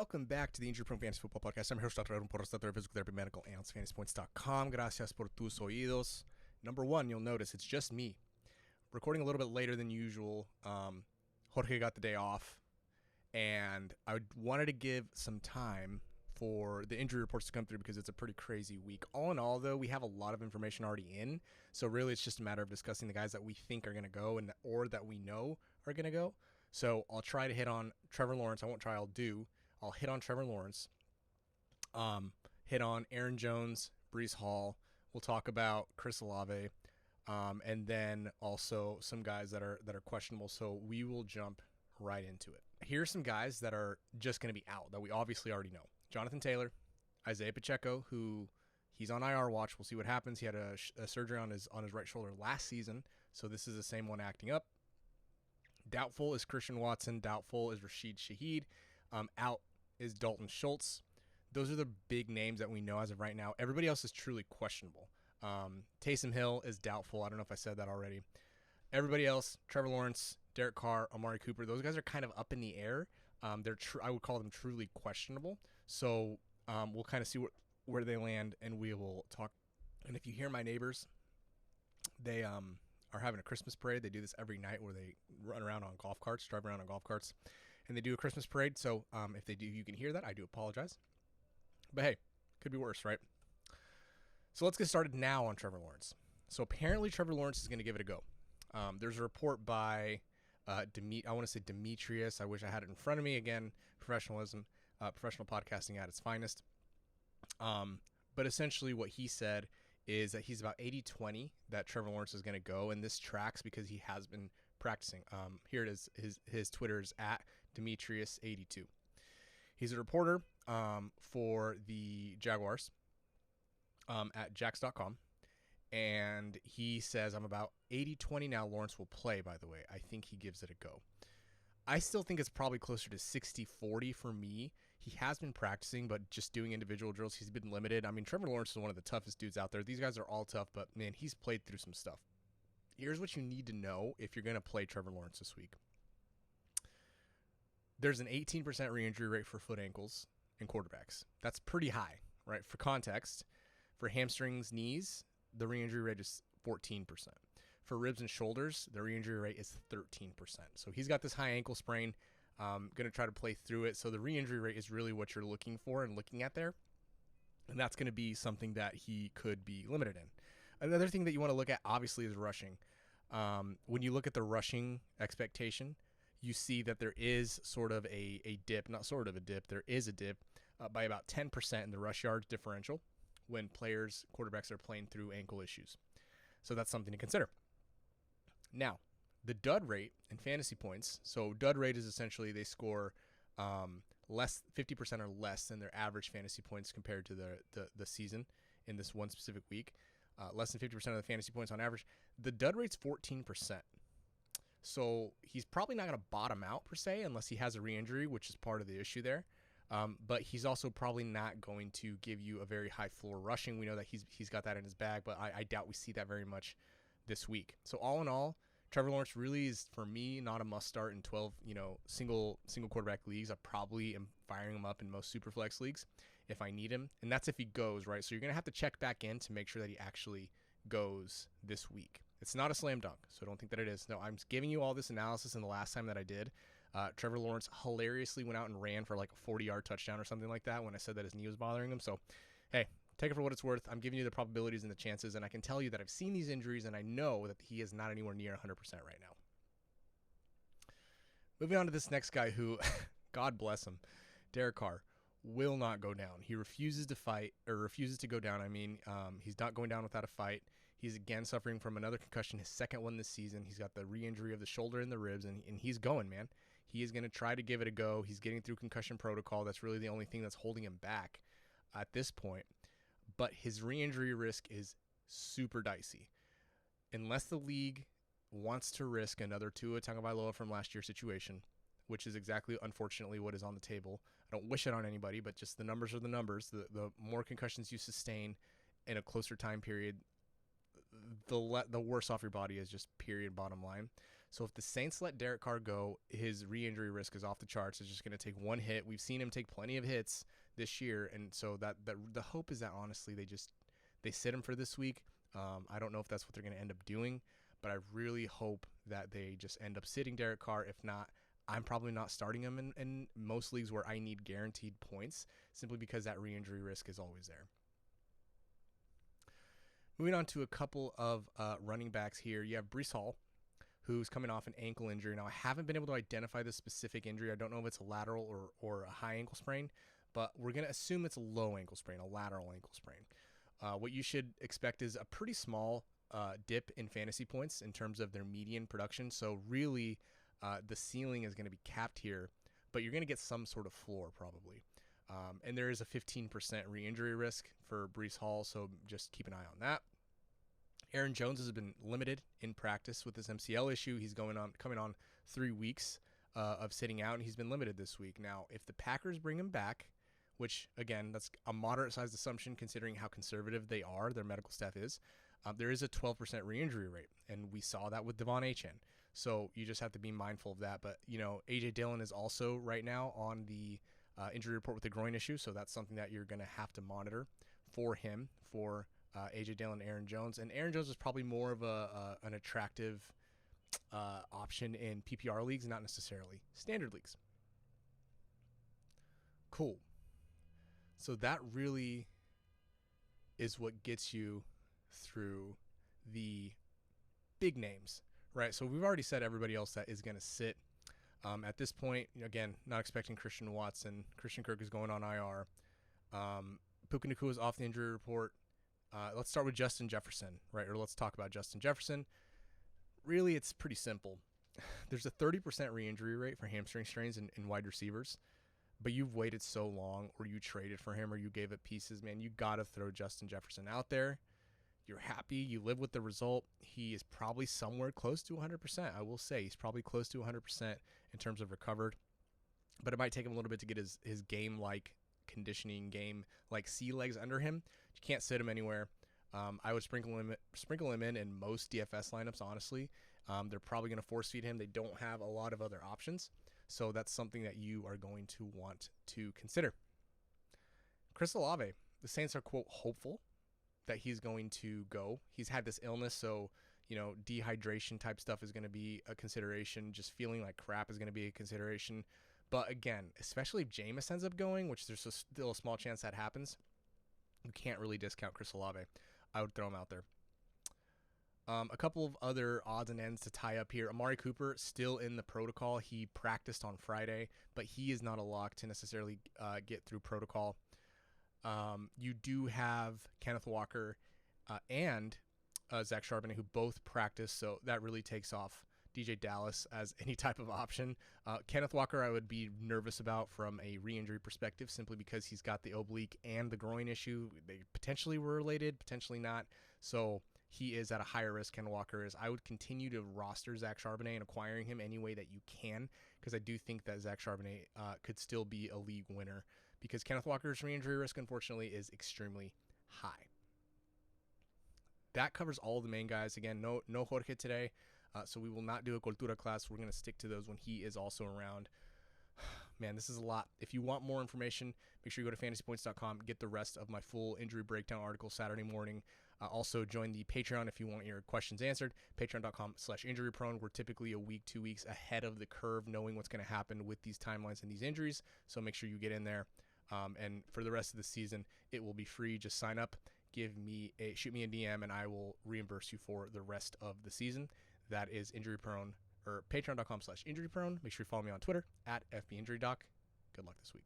Welcome back to the Injury Prone Fantasy Football Podcast. I'm your host, Dr. Edwin Porras, Dr. Physical Therapy Medical Analyst, FantasyPoints.com. Gracias por tus oídos. Number one, you'll notice it's just me. Recording a little bit later than usual. Jorge got the day off, and I wanted to give some time for the injury reports to come through because it's a pretty crazy week. All in all, though, we have a lot of information already in, so really it's just a matter of discussing the guys that we think are going to go or that we know are going to go. So I'll try to hit on Trevor Lawrence. I won't try, I'll do. I'll hit on Trevor Lawrence, hit on Aaron Jones, Breece Hall. We'll talk about Chris Olave, and then also some guys that are questionable. So we will jump right into it. Here's some guys that are just going to be out that we obviously already know. Jonathan Taylor, Isaiah Pacheco, who he's on IR watch. We'll see what happens. He had a surgery on his right shoulder last season, so this is the same one acting up. Doubtful is Christian Watson. Doubtful is Rashid Shaheed. Out is Dalton Schultz. Those are the big names that we know as of right now. Everybody else is truly questionable. Taysom Hill is doubtful. I don't know if I said that already. Everybody else, Trevor Lawrence, Derek Carr, Amari Cooper, those guys are kind of up in the air. I would call them truly questionable. So we'll kind of see where they land, and we will talk. And if you hear my neighbors, they are having a Christmas parade. They do this every night where they run around on golf carts, drive around on golf carts, and they do a Christmas parade. So if they do, you can hear that. I do apologize. But hey, could be worse, right? So let's get started now on Trevor Lawrence. So apparently Trevor Lawrence is going to give it a go. There's a report by Demetrius. I wish I had it in front of me. Again, professionalism, professional podcasting at its finest. But essentially what he said is that he's about 80-20 that Trevor Lawrence is going to go, and this tracks because he has been practicing. Here it is. His Twitter is at Demetrius82. He's a reporter for the Jaguars at Jax.com, and he says, I'm about 80-20 now. Lawrence will play, by the way. I think he gives it a go. I still think it's probably closer to 60-40 for me. He has been practicing, but just doing individual drills, he's been limited. I mean, Trevor Lawrence is one of the toughest dudes out there. These guys are all tough, but, man, he's played through some stuff. Here's what you need to know if you're going to play Trevor Lawrence this week. There's an 18% re-injury rate for foot ankles in quarterbacks. That's pretty high, right? For context, for hamstrings, knees, the re-injury rate is 14%. For ribs and shoulders, the re-injury rate is 13%. So he's got this high ankle sprain. Going to try to play through it. So the re-injury rate is really what you're looking for and looking at there. And that's going to be something that he could be limited in. Another thing that you want to look at, obviously, is rushing. When you look at the rushing expectation, you see that there is sort of a dip, not sort of a dip, there is a dip by about 10% in the rush yards differential when quarterbacks are playing through ankle issues. So that's something to consider. Now, the dud rate in fantasy points. So dud rate is essentially they score less 50% or less than their average fantasy points compared to the season in this one specific week. Less than 50% of the fantasy points on average. The dud rate's 14%. So he's probably not going to bottom out per se unless he has a re-injury, which is part of the issue there. But he's also probably not going to give you a very high floor rushing. We know that he's got that in his bag, but I doubt we see that very much this week. So all in all, Trevor Lawrence really is, for me, not a must start in 12, single quarterback leagues. I probably am firing him up in most super flex leagues if I need him. And that's if he goes, right? So you're going to have to check back in to make sure that he actually goes this week. It's not a slam dunk, so don't think that it is. No, I'm giving you all this analysis, and the last time that I did, Trevor Lawrence hilariously went out and ran for like a 40-yard touchdown or something like that when I said that his knee was bothering him. So, hey, take it for what it's worth. I'm giving you the probabilities and the chances, and I can tell you that I've seen these injuries, and I know that he is not anywhere near 100% right now. Moving on to this next guy who, God bless him, Derek Carr, will not go down. He refuses to fight, or refuses to go down. He's not going down without a fight. He's again suffering from another concussion, his second one this season. He's got the re-injury of the shoulder and the ribs, and he's going, man. He is going to try to give it a go. He's getting through concussion protocol. That's really the only thing that's holding him back at this point. But his re-injury risk is super dicey. Unless the league wants to risk another Tua Tagovailoa from last year's situation, which is exactly, unfortunately, what is on the table. I don't wish it on anybody, but just the numbers are the numbers. The more concussions you sustain in a closer time period, the worse off your body is, just period, bottom line. So if the Saints let Derek Carr go, his re-injury risk is off the charts. It's just going to take one hit. We've seen him take plenty of hits this year, and so that the hope is that honestly they sit him for this week. I don't know if that's what they're going to end up doing, but I really hope that they just end up sitting Derek Carr. If not, I'm probably not starting him in most leagues where I need guaranteed points, simply because that re-injury risk is always there. Moving on to a couple of running backs here. You have Breece Hall, who's coming off an ankle injury. Now, I haven't been able to identify the specific injury. I don't know if it's a lateral or a high ankle sprain, but we're going to assume it's a low ankle sprain, a lateral ankle sprain. What you should expect is a pretty small dip in fantasy points in terms of their median production. So really, the ceiling is going to be capped here, but you're going to get some sort of floor probably. And there is a 15% re-injury risk for Breece Hall, so just keep an eye on that. Aaron Jones has been limited in practice with his MCL issue. He's coming on 3 weeks of sitting out, and he's been limited this week. Now, if the Packers bring him back, which, again, that's a moderate-sized assumption considering how conservative their medical staff is, there is a 12% re-injury rate, and we saw that with Devon Achane. So you just have to be mindful of that. But, A.J. Dillon is also right now on the injury report with a groin issue, so that's something that you're going to have to monitor for him, for A.J. Dillon and Aaron Jones. And Aaron Jones is probably more of an attractive option in PPR leagues, not necessarily standard leagues. Cool. So that really is what gets you through the big names, right? So we've already said everybody else that is going to sit. At this point, again, not expecting Christian Watson. Christian Kirk is going on IR. Puka Nacua is off the injury report. Let's start with Justin Jefferson, right? Or let's talk about Justin Jefferson. Really, it's pretty simple. There's a 30% re-injury rate for hamstring strains in wide receivers, but you've waited so long, or you traded for him, or you gave it pieces, man. You got to throw Justin Jefferson out there. You're happy. You live with the result. He is probably somewhere close to 100%. I will say he's probably close to 100% in terms of recovered, but it might take him a little bit to get his game-like conditioning, game-like sea legs under him. You can't sit him anywhere. I would sprinkle him in most DFS lineups, honestly. They're probably going to force feed him. They don't have a lot of other options, so that's something that you are going to want to consider. Chris Olave, the Saints are, quote, hopeful that he's going to go. He's had this illness, so dehydration type stuff is going to be a consideration. Just feeling like crap is going to be a consideration. But again, especially if Jameis ends up going, which there's still a small chance that happens, you can't really discount Chris Olave. I would throw him out there. A couple of other odds and ends to tie up here. Amari Cooper still in the protocol. He practiced on Friday, but he is not a lock to necessarily get through protocol. You do have Kenneth Walker and Zach Charbonnet, who both practice, so that really takes off DJ Dallas as any type of option. Kenneth Walker I would be nervous about from a re-injury perspective, simply because he's got the oblique and the groin issue. They potentially were related, potentially not. So he is at a higher risk. Ken Walker is. I would continue to roster Zach Charbonnet and acquiring him any way that you can, because I do think that Zach Charbonnet could still be a league winner, because Kenneth Walker's re-injury risk, unfortunately, is extremely high. That covers all the main guys. Again, no Jorge today, so we will not do a Cultura class. We're going to stick to those when he is also around. Man, this is a lot. If you want more information, make sure you go to fantasypoints.com, get the rest of my full injury breakdown article Saturday morning. Also, join the Patreon if you want your questions answered. Patreon.com/injuryprone. We're typically a week, 2 weeks ahead of the curve, knowing what's going to happen with these timelines and these injuries. So make sure you get in there. And for the rest of the season, it will be free. Just sign up, shoot me a DM, and I will reimburse you for the rest of the season. That is injuryprone, or patreon.com/injuryprone. Make sure you follow me on Twitter @FBInjuryDoc. Good luck this week.